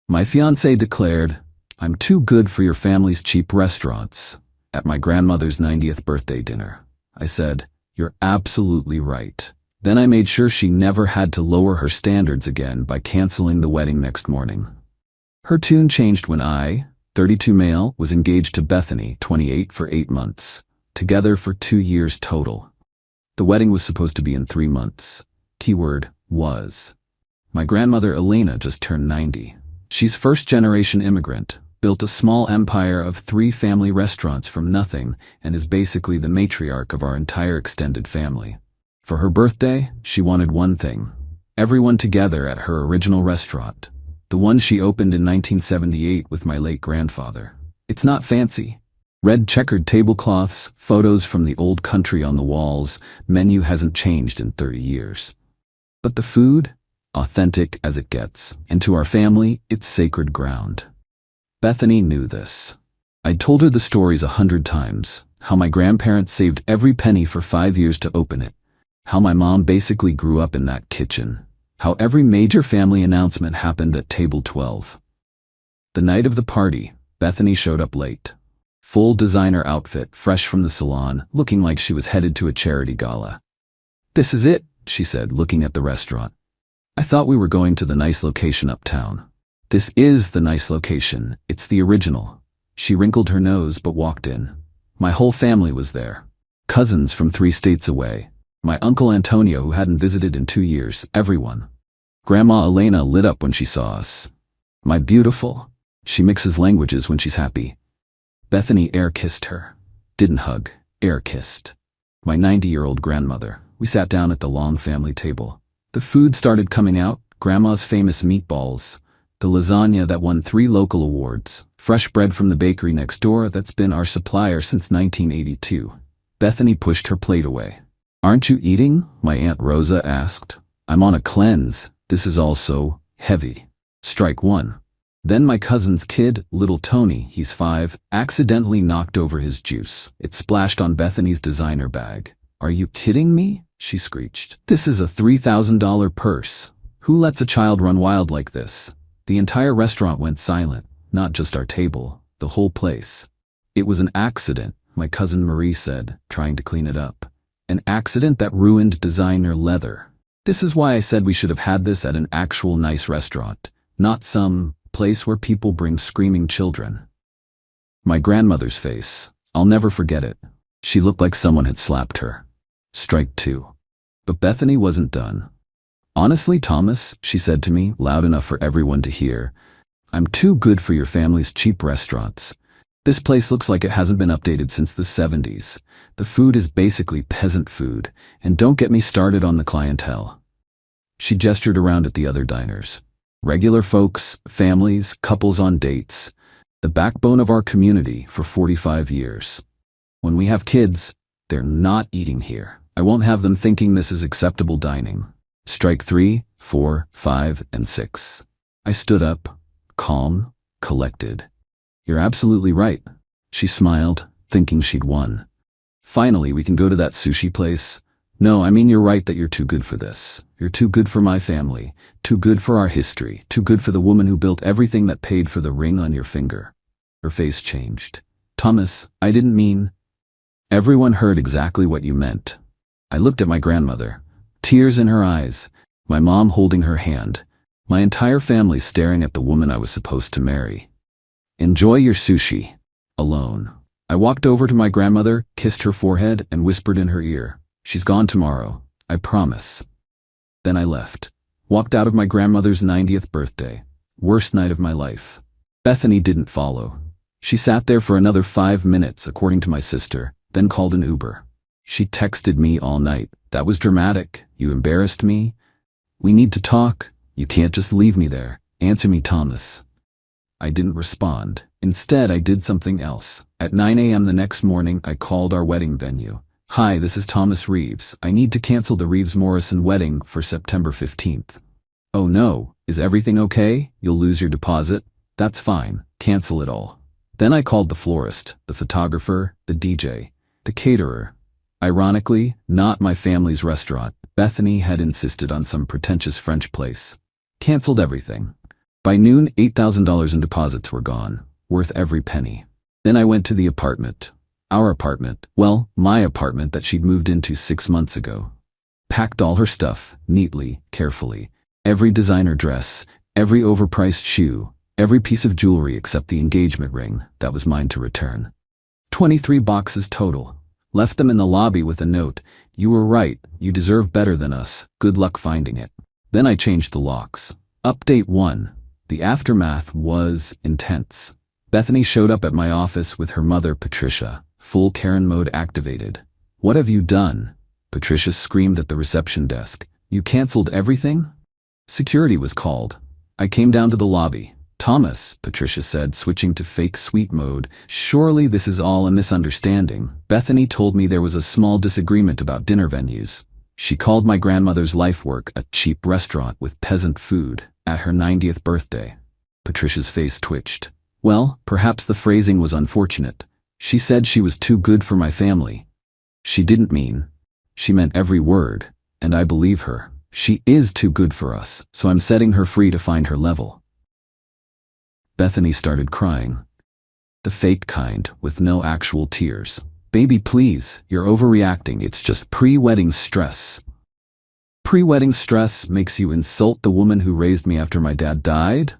My fiancé declared, "I'm too good for your family's cheap restaurants," at my grandmother's 90th birthday dinner. I said, "You're absolutely right." Then I made sure she never had to lower her standards again by canceling the wedding next morning. Her tune changed when I, 32 male, was engaged to Bethany, 28, for 8 months, together for 2 years total. The wedding was supposed to be in 3 months. Keyword, was. My grandmother Elena just turned 90. She's first-generation immigrant, built a small empire of 3 family restaurants from nothing, and is basically the matriarch of our entire extended family. For her birthday, she wanted one thing: everyone together at her original restaurant, the one she opened in 1978 with my late grandfather. It's not fancy. Red checkered tablecloths, photos from the old country on the walls, menu hasn't changed in 30 years. But the food? Authentic as it gets. And to our family, it's sacred ground. Bethany knew this. I'd told her the stories 100 times, how my grandparents saved every penny for 5 years to open it, how my mom basically grew up in that kitchen, how every major family announcement happened at table 12. The night of the party, Bethany showed up late. Full designer outfit, fresh from the salon, looking like she was headed to a charity gala. "This is it," she said, looking at the restaurant. "I thought we were going to the nice location uptown." "This is the nice location. It's the original." She wrinkled her nose but walked in. My whole family was there. Cousins from 3 states away. My uncle Antonio, who hadn't visited in 2 years, everyone. Grandma Elena lit up when she saw us. "My beautiful." She mixes languages when she's happy. Bethany air-kissed her. Didn't hug, air-kissed. My 90-year-old grandmother. We sat down at the long family table. The food started coming out, Grandma's famous meatballs, the lasagna that won 3 local awards, fresh bread from the bakery next door that's been our supplier since 1982. Bethany pushed her plate away. "Aren't you eating?" my Aunt Rosa asked. "I'm on a cleanse. This is all so heavy." Strike 1. Then my cousin's kid, little Tony, he's 5, accidentally knocked over his juice. It splashed on Bethany's designer bag. "Are you kidding me?" she screeched. "This is a $3,000 purse. Who lets a child run wild like this?" The entire restaurant went silent, not just our table, the whole place. "It was an accident," my cousin Marie said, trying to clean it up. "An accident that ruined designer leather. This is why I said we should have had this at an actual nice restaurant, not some place where people bring screaming children." My grandmother's face. I'll never forget it. She looked like someone had slapped her. Strike 2. But Bethany wasn't done. "Honestly, Thomas," she said to me, loud enough for everyone to hear, "I'm too good for your family's cheap restaurants. This place looks like it hasn't been updated since the 70s. The food is basically peasant food, and don't get me started on the clientele." She gestured around at the other diners. Regular folks, families, couples on dates. The backbone of our community for 45 years. When we have kids, they're not eating here. I won't have them thinking this is acceptable dining. Strike 3, 4, 5, and 6. I stood up, calm, collected. "You're absolutely right." She smiled, thinking she'd won. "Finally, we can go to that sushi place." "No, I mean you're right that you're too good for this. You're too good for my family, too good for our history, too good for the woman who built everything that paid for the ring on your finger." Her face changed. "Thomas, I didn't mean..." Everyone heard exactly what you meant. I looked at my grandmother, tears in her eyes, my mom holding her hand, my entire family staring at the woman I was supposed to marry. "Enjoy your sushi." Alone. I walked over to my grandmother, kissed her forehead, and whispered in her ear, "She's gone tomorrow, I promise." Then I left. Walked out of my grandmother's 90th birthday. Worst night of my life. Bethany didn't follow. She sat there for another 5 minutes, according to my sister, then called an Uber. She texted me all night. "That was dramatic. You embarrassed me. We need to talk. You can't just leave me there. Answer me, Thomas." I didn't respond. Instead, I did something else. At 9 a.m. the next morning, I called our wedding venue. "Hi, this is Thomas Reeves. I need to cancel the Reeves-Morrison wedding for September 15th. "Oh no, is everything okay? You'll lose your deposit." "That's fine. Cancel it all." Then I called the florist, the photographer, the DJ, the caterer. Ironically, not my family's restaurant. Bethany had insisted on some pretentious French place. Canceled everything. By noon, $8,000 in deposits were gone, worth every penny. Then I went to the apartment. Our apartment. Well, my apartment that she'd moved into 6 months ago. Packed all her stuff, neatly, carefully. Every designer dress, every overpriced shoe, every piece of jewelry except the engagement ring that was mine to return. 23 boxes total. Left them in the lobby with a note. You were right, you deserve better than us. Good luck finding it. Then I changed the locks. Update 1. The aftermath was intense. Bethany showed up at my office with her mother, Patricia, full Karen mode activated. What have you done? Patricia screamed at the reception desk. You canceled everything? Security was called. I came down to the lobby. Thomas, Patricia said, switching to fake sweet mode. Surely this is all a misunderstanding. Bethany told me there was a small disagreement about dinner venues. She called my grandmother's life work a cheap restaurant with peasant food at her 90th birthday. Patricia's face twitched. Well, perhaps the phrasing was unfortunate. She said she was too good for my family. She didn't mean. She meant every word, and I believe her. She is too good for us, so I'm setting her free to find her level. Bethany started crying. The fake kind, with no actual tears. Baby, please, you're overreacting. It's just pre-wedding stress. Pre-wedding stress makes you insult the woman who raised me after my dad died?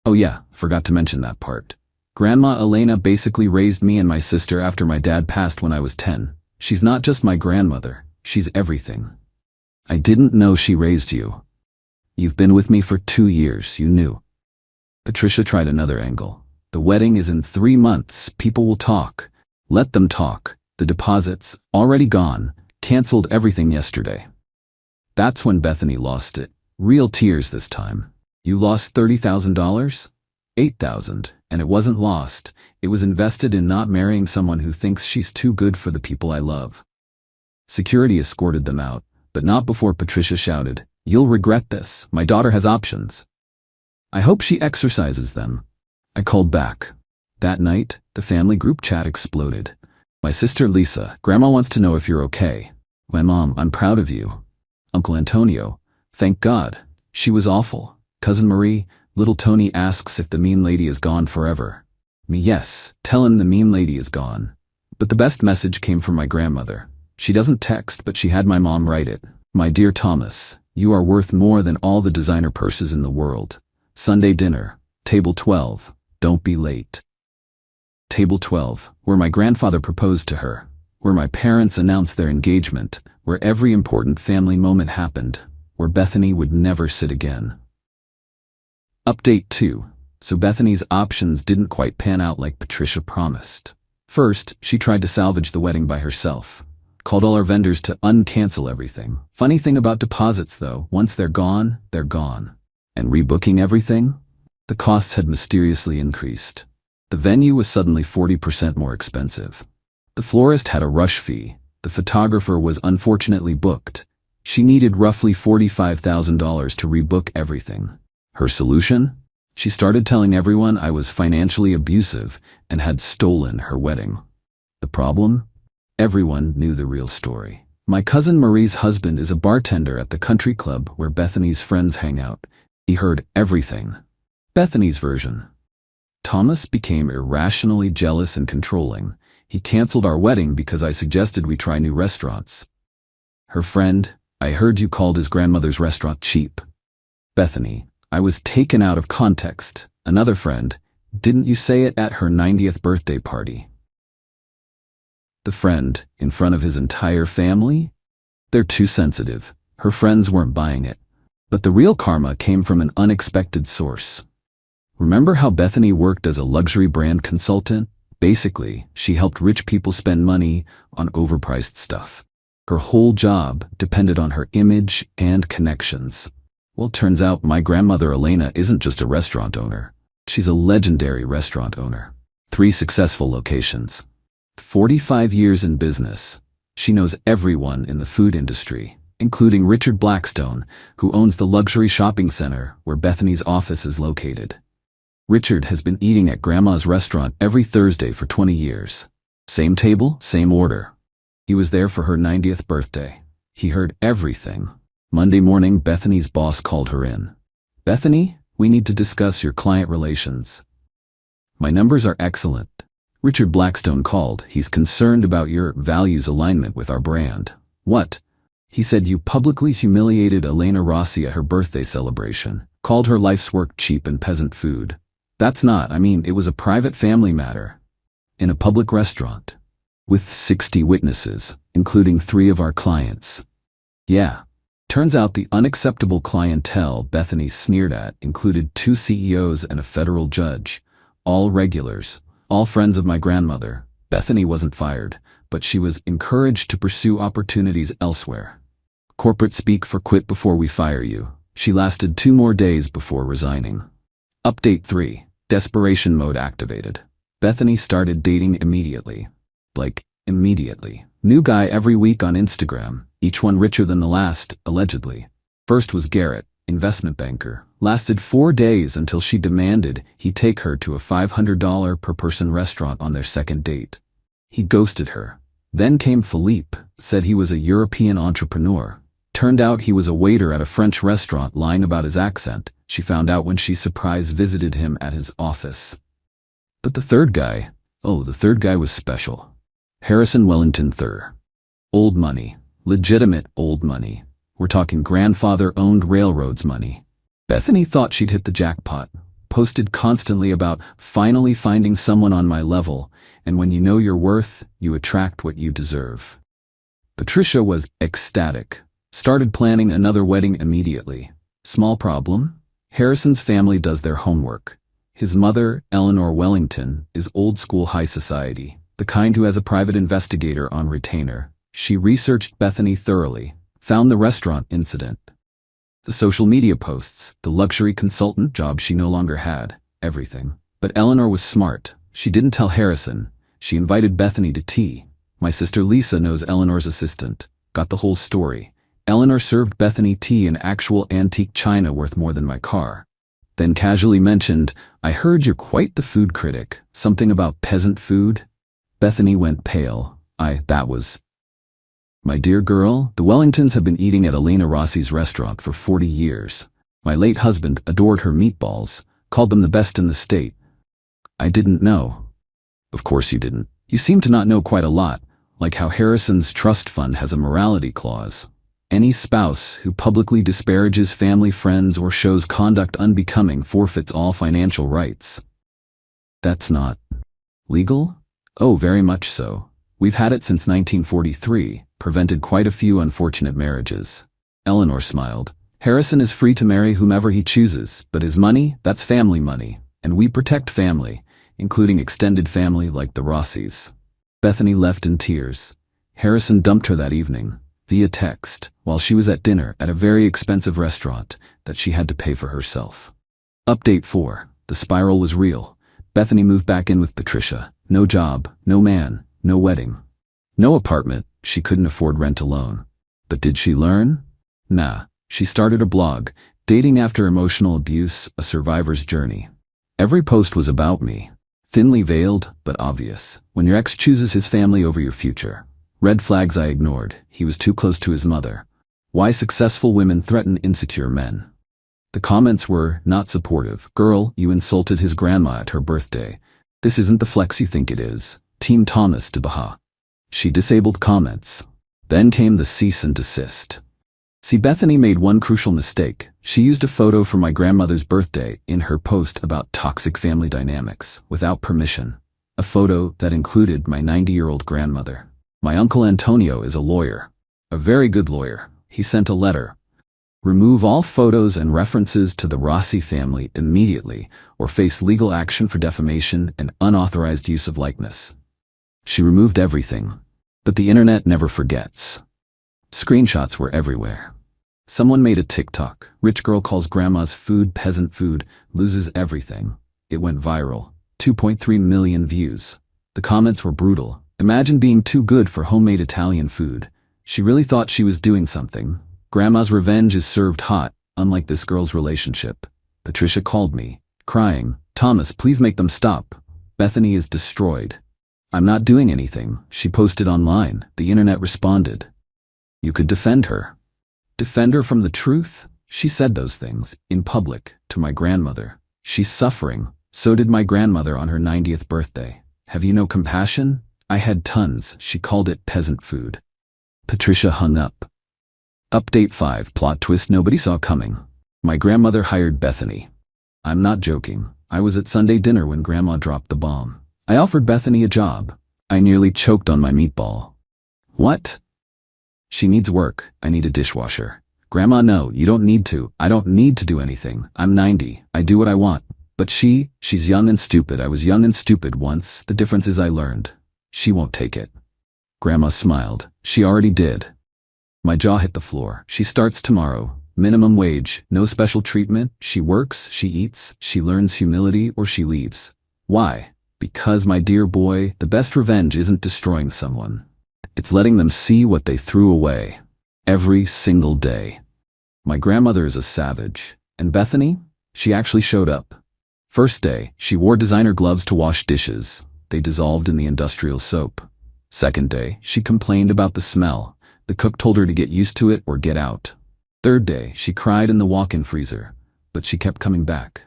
Oh yeah, forgot to mention that part. Grandma Elena basically raised me and my sister after my dad passed when I was 10. She's not just my grandmother, she's everything. I didn't know she raised you. You've been with me for 2 years, you knew. Patricia tried another angle. The wedding is in 3 months, people will talk. Let them talk. The deposits, already gone, canceled everything yesterday. That's when Bethany lost it. Real tears this time. You lost $30,000? $8,000, and it wasn't lost. It was invested in not marrying someone who thinks she's too good for the people I love. Security escorted them out, but not before Patricia shouted, You'll regret this. My daughter has options. I hope she exercises them. I called back. That night, the family group chat exploded. My sister Lisa, Grandma wants to know if you're okay. My mom, I'm proud of you. Uncle Antonio, thank God. She was awful. Cousin Marie, little Tony asks if the mean lady is gone forever. Me, yes, tell him the mean lady is gone. But the best message came from my grandmother. She doesn't text, but she had my mom write it. My dear Thomas, you are worth more than all the designer purses in the world. Sunday dinner, table 12, don't be late. Table 12, where my grandfather proposed to her, where my parents announced their engagement, where every important family moment happened, where Bethany would never sit again. Update 2. So Bethany's options didn't quite pan out like Patricia promised. First, she tried to salvage the wedding by herself. Called all our vendors to uncancel everything. Funny thing about deposits though, once they're gone, they're gone. And rebooking everything? The costs had mysteriously increased. The venue was suddenly 40% more expensive. The florist had a rush fee. The photographer was unfortunately booked. She needed roughly $45,000 to rebook everything. Her solution? She started telling everyone I was financially abusive and had stolen her wedding. The problem? Everyone knew the real story. My cousin Marie's husband is a bartender at the country club where Bethany's friends hang out. He heard everything. Bethany's version. Thomas became irrationally jealous and controlling. He canceled our wedding because I suggested we try new restaurants. Her friend, I heard you called his grandmother's restaurant cheap. Bethany, I was taken out of context. Another friend, didn't you say it at her 90th birthday party? The friend, in front of his entire family? They're too sensitive. Her friends weren't buying it. But the real karma came from an unexpected source. Remember how Bethany worked as a luxury brand consultant? Basically, she helped rich people spend money on overpriced stuff. Her whole job depended on her image and connections. Well, turns out my grandmother Elena isn't just a restaurant owner. She's a legendary restaurant owner. 3 successful locations. 45 years in business. She knows everyone in the food industry, including Richard Blackstone, who owns the luxury shopping center where Bethany's office is located. Richard has been eating at Grandma's restaurant every Thursday for 20 years. Same table, same order. He was there for her 90th birthday. He heard everything. Monday morning, Bethany's boss called her in. Bethany, We need to discuss your client relations. My numbers are excellent. Richard Blackstone called. He's concerned about your values alignment with our brand. What? He said you publicly humiliated Elena Rossi at her birthday celebration, called her life's work cheap and peasant food. That's not, it was a private family matter. In a public restaurant. With 60 witnesses, including 3 of our clients. Yeah. Turns out the unacceptable clientele Bethany sneered at included 2 CEOs and a federal judge. All regulars. All friends of my grandmother. Bethany wasn't fired, but she was encouraged to pursue opportunities elsewhere. Corporate speak for quit before we fire you. She lasted 2 more days before resigning. Update 3. Desperation mode activated. Bethany started dating immediately. Immediately. New guy every week on Instagram, each one richer than the last, allegedly. First was Garrett, investment banker. Lasted 4 days until she demanded he take her to a $500 per person restaurant on their second date. He ghosted her. Then came Philippe, said he was a European entrepreneur. Turned out he was a waiter at a French restaurant lying about his accent. She found out when she surprise visited him at his office. But the third guy was special. Harrison Wellington III. Old money. Legitimate old money. We're talking grandfather-owned railroads money. Bethany thought she'd hit the jackpot. Posted constantly about finally finding someone on my level, and when you know your worth, you attract what you deserve. Patricia was ecstatic. Started planning another wedding immediately. Small problem? Harrison's family does their homework. His mother, Eleanor Wellington, is old-school high society, the kind who has a private investigator on retainer. She researched Bethany thoroughly, found the restaurant incident, the social media posts, the luxury consultant job she no longer had, everything. But Eleanor was smart. She didn't tell Harrison. She invited Bethany to tea. My sister Lisa knows Eleanor's assistant. Got the whole story. Eleanor served Bethany tea in actual antique china worth more than my car. Then casually mentioned, I heard you're quite the food critic. Something about peasant food? Bethany went pale. That was... My dear girl, the Wellingtons have been eating at Elena Rossi's restaurant for 40 years. My late husband adored her meatballs, called them the best in the state. I didn't know. Of course you didn't. You seem to not know quite a lot, like how Harrison's trust fund has a morality clause. Any spouse who publicly disparages family friends or shows conduct unbecoming forfeits all financial rights. That's not legal? Oh, very much so. We've had it since 1943, prevented quite a few unfortunate marriages. Eleanor smiled. Harrison is free to marry whomever he chooses, but his money, that's family money, and we protect family, including extended family like the Rossis. Bethany left in tears. Harrison dumped her that evening, via text, while she was at dinner at a very expensive restaurant that she had to pay for herself. Update 4. The spiral was real. Bethany moved back in with Patricia. No job, no man, no wedding. No apartment, she couldn't afford rent alone. But did she learn? Nah, she started a blog, Dating After Emotional Abuse, A Survivor's Journey. Every post was about me. Thinly veiled, but obvious. When your ex chooses his family over your future. Red flags I ignored. He was too close to his mother. Why successful women threaten insecure men. The comments were not supportive. Girl, you insulted his grandma at her birthday. This isn't the flex you think it is. Team Thomas to Baha. She disabled comments. Then came the cease and desist. See, Bethany made one crucial mistake. She used a photo from my grandmother's birthday in her post about toxic family dynamics, without permission. A photo that included my 90-year-old grandmother. My uncle Antonio is a lawyer. A very good lawyer. He sent a letter. Remove all photos and references to the Rossi family immediately, or face legal action for defamation and unauthorized use of likeness. She removed everything. But the internet never forgets. Screenshots were everywhere. Someone made a TikTok. Rich girl calls grandma's food peasant food, loses everything. It went viral. 2.3 million views. The comments were brutal. Imagine being too good for homemade Italian food. She really thought she was doing something. Grandma's revenge is served hot, unlike this girl's relationship. Patricia called me, crying, Thomas, please make them stop. Bethany is destroyed. I'm not doing anything, she posted online. The internet responded. You could defend her. Defend her from the truth? She said those things, in public, to my grandmother. She's suffering. So did my grandmother on her 90th birthday. Have you no compassion? I had tons. She called it peasant food. Patricia hung up. Update 5. Plot twist nobody saw coming. My grandmother hired Bethany. I'm not joking. I was at Sunday dinner when Grandma dropped the bomb. I offered Bethany a job. I nearly choked on my meatball. What? She needs work. I need a dishwasher. Grandma, no, you don't need to. I don't need to do anything. I'm 90. I do what I want. But she's young and stupid. I was young and stupid once. The difference is I learned. She won't take it. Grandma smiled. She already did. My jaw hit the floor. She starts tomorrow. Minimum wage, no special treatment. She works, she eats, she learns humility, or she leaves. Why? Because, my dear boy, the best revenge isn't destroying someone. It's letting them see what they threw away. Every single day. My grandmother is a savage. And Bethany? She actually showed up. First day, she wore designer gloves to wash dishes. They dissolved in the industrial soap. Second day, she complained about the smell. The cook told her to get used to it or get out. Third day, she cried in the walk-in freezer, but she kept coming back.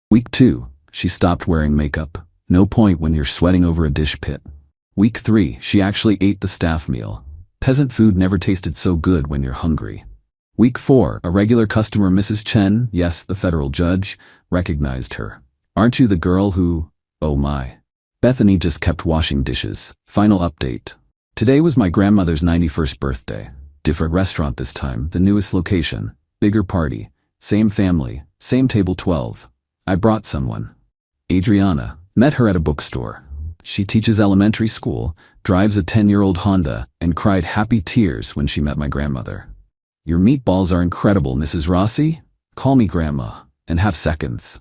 Week 2, she stopped wearing makeup. No point when you're sweating over a dish pit. Week 3, she actually ate the staff meal. Peasant food never tasted so good when you're hungry. Week 4, a regular customer, Mrs. Chen, yes, the federal judge, recognized her. Aren't you the girl who... Oh my. Bethany just kept washing dishes. Final update. Today was my grandmother's 91st birthday. Different restaurant this time, the newest location, bigger party, same family, same table 12. I brought someone. Adriana. Met her at a bookstore. She teaches elementary school, drives a 10-year-old Honda, and cried happy tears when she met my grandmother. Your meatballs are incredible, Mrs. Rossi. Call me Grandma, and have seconds.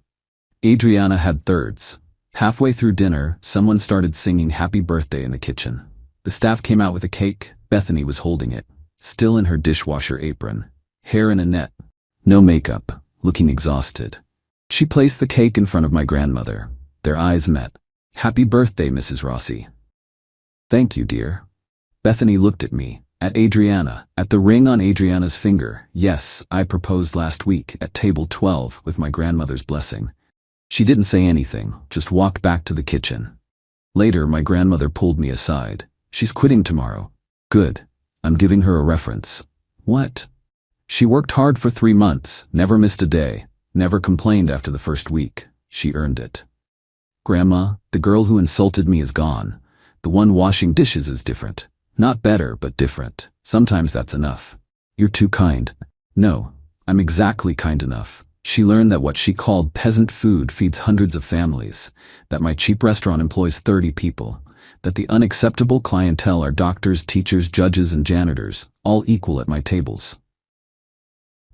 Adriana had thirds. Halfway through dinner, someone started singing happy birthday in the kitchen. The staff came out with a cake. Bethany was holding it, still in her dishwasher apron, hair in a net, no makeup, looking exhausted. She placed the cake in front of my grandmother. Their eyes met. Happy birthday, Mrs. Rossi. Thank you, dear. Bethany looked at me, at Adriana, at the ring on Adriana's finger. Yes, I proposed last week at table 12 with my grandmother's blessing. She didn't say anything, just walked back to the kitchen. Later, my grandmother pulled me aside. She's quitting tomorrow. Good. I'm giving her a reference. What? She worked hard for 3 months, never missed a day, never complained after the first week. She earned it. Grandma, the girl who insulted me is gone. The one washing dishes is different. Not better, but different. Sometimes that's enough. You're too kind. No, I'm exactly kind enough. She learned that what she called peasant food feeds hundreds of families, that my cheap restaurant employs 30 people, that the unacceptable clientele are doctors, teachers, judges, and janitors, all equal at my tables.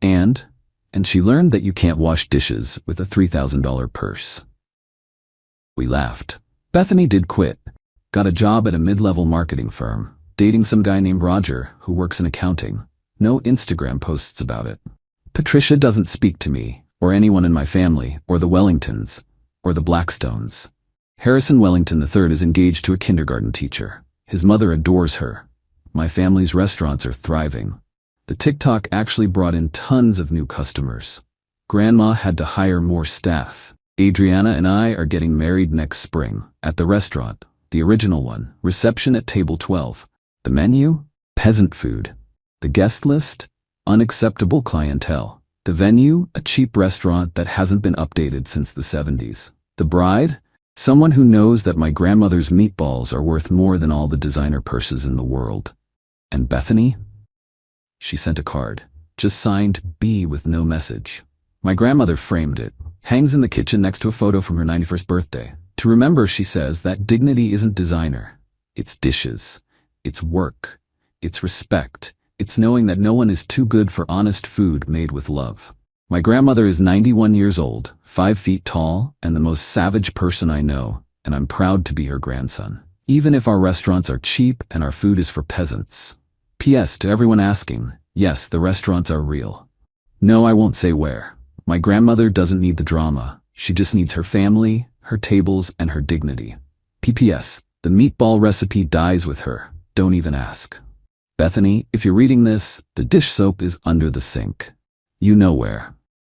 And she learned that you can't wash dishes with a $3,000 purse. We laughed. Bethany did quit. Got a job at a mid-level marketing firm, dating some guy named Roger who works in accounting. No Instagram posts about it. Patricia doesn't speak to me, or anyone in my family, or the Wellingtons, or the Blackstones. Harrison Wellington III is engaged to a kindergarten teacher. His mother adores her. My family's restaurants are thriving. The TikTok actually brought in tons of new customers. Grandma had to hire more staff. Adriana and I are getting married next spring, at the restaurant, the original one, reception at table 12. The menu? Peasant food. The guest list? Unacceptable clientele. The venue? A cheap restaurant that hasn't been updated since the 70s. The bride? Someone who knows that my grandmother's meatballs are worth more than all the designer purses in the world. And Bethany? She sent a card, just signed B with no message. My grandmother framed it, hangs in the kitchen next to a photo from her 91st birthday. To remember, she says, that dignity isn't designer. It's dishes. It's work. It's respect. It's knowing that no one is too good for honest food made with love. My grandmother is 91 years old, 5 feet tall, and the most savage person I know, and I'm proud to be her grandson. Even if our restaurants are cheap and our food is for peasants. P.S. to everyone asking, yes, the restaurants are real. No, I won't say where. My grandmother doesn't need the drama. She just needs her family, her tables, and her dignity. P.P.S. The meatball recipe dies with her. Don't even ask. Bethany, if you're reading this, the dish soap is under the sink. You know where.